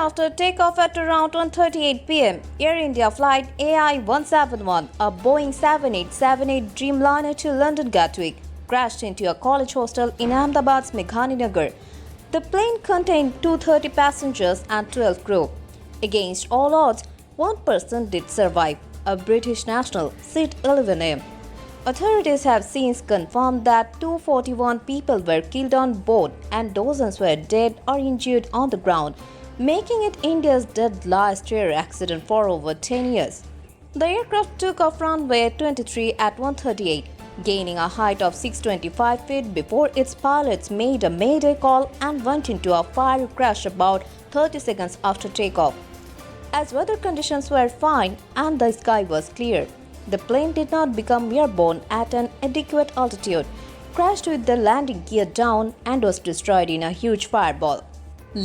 after takeoff at around 1:38 p.m., Air India Flight AI171, a Boeing 7878 Dreamliner to London Gatwick, crashed into a college hostel in Ahmedabad's Meghani Nagar. The plane contained 230 passengers and 12 crew. Against all odds, one person did survive, a British national, seat 11A. Authorities have since confirmed that 241 people were killed on board and dozens were dead or injured on the ground, making it India's deadliest air accident for over 10 years. The aircraft took off runway 23 at 1:38, gaining a height of 625 feet before its pilots made a mayday call and went into a fiery crash about 30 seconds after takeoff. As weather conditions were fine and the sky was clear, the plane did not become airborne at an adequate altitude, crashed with the landing gear down, and was destroyed in a huge fireball.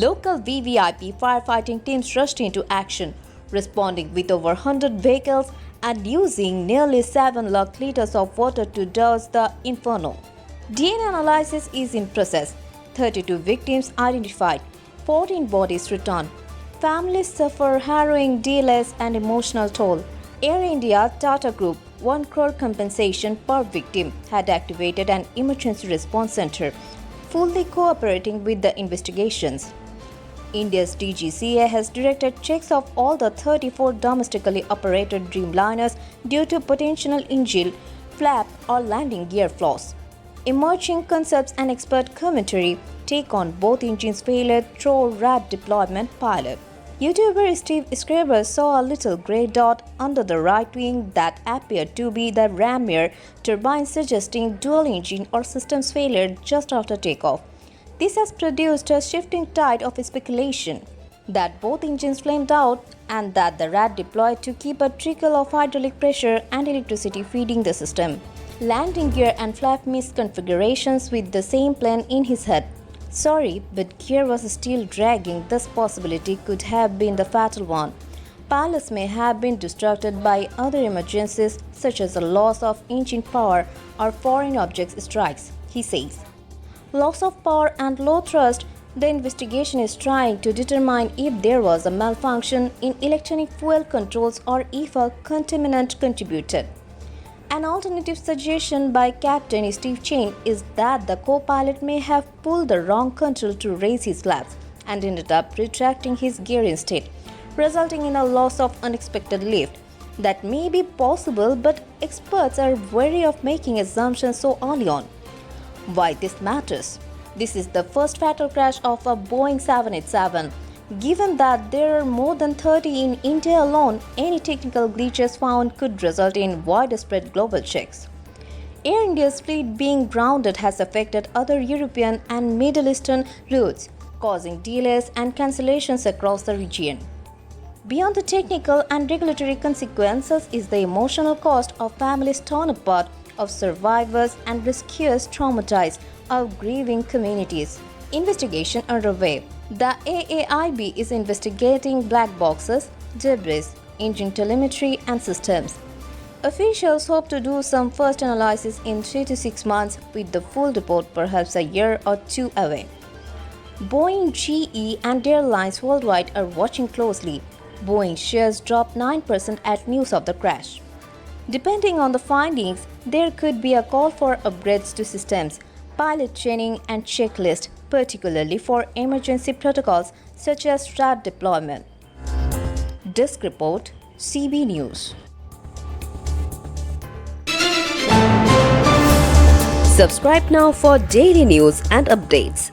Local VVIP firefighting teams rushed into action, responding with over 100 vehicles and using nearly 7 lakh liters of water to douse the inferno. DNA analysis is in process. 32 victims identified, 14 bodies returned. Families suffer harrowing delays and emotional toll. Air India Tata Group, 1 crore compensation per victim, had activated an emergency response center, fully cooperating with the investigations. India's DGCA has directed checks of all the 34 domestically operated Dreamliners due to potential engine, flap, or landing gear flaws. Emerging concepts and expert commentary take on both engines' failure through RAD deployment pilot. YouTuber Steve Scriber saw a little grey dot under the right wing that appeared to be the ram air turbine, suggesting dual engine or systems failure just after takeoff. This has produced a shifting tide of speculation that both engines flamed out and that the RAD deployed to keep a trickle of hydraulic pressure and electricity feeding the system. Landing gear and flap misconfigurations with the same plane in his head. Sorry, but gear was still dragging. This possibility could have been the fatal one. Pilots may have been distracted by other emergencies such as the loss of engine power or foreign objects strikes, he says. Loss of power and low thrust. The investigation is trying to determine if there was a malfunction in electronic fuel controls or if a contaminant contributed. An alternative suggestion by Captain Steve Chain is that the co-pilot may have pulled the wrong control to raise his flaps and ended up retracting his gear instead, resulting in a loss of unexpected lift. That may be possible, but experts are wary of making assumptions so early on. Why this matters? This is the first fatal crash of a Boeing 787. Given that there are more than 30 in India alone, any technical glitches found could result in widespread global checks. Air India's fleet being grounded has affected other European and Middle Eastern routes, causing delays and cancellations across the region. Beyond the technical and regulatory consequences is the emotional cost of families torn apart, of survivors and rescuers traumatized, of grieving communities. Investigation underway. The AAIB is investigating black boxes, debris, engine telemetry, and systems. Officials hope to do some first analysis in 3 to 6 months, with the full report perhaps a year or two away. Boeing, GE, and airlines worldwide are watching closely. Boeing shares dropped 9% at news of the crash. Depending on the findings, there could be a call for upgrades to systems, pilot training, and checklist, particularly for emergency protocols such as RAD deployment. Desk Report, CB News. Subscribe now for daily news and updates.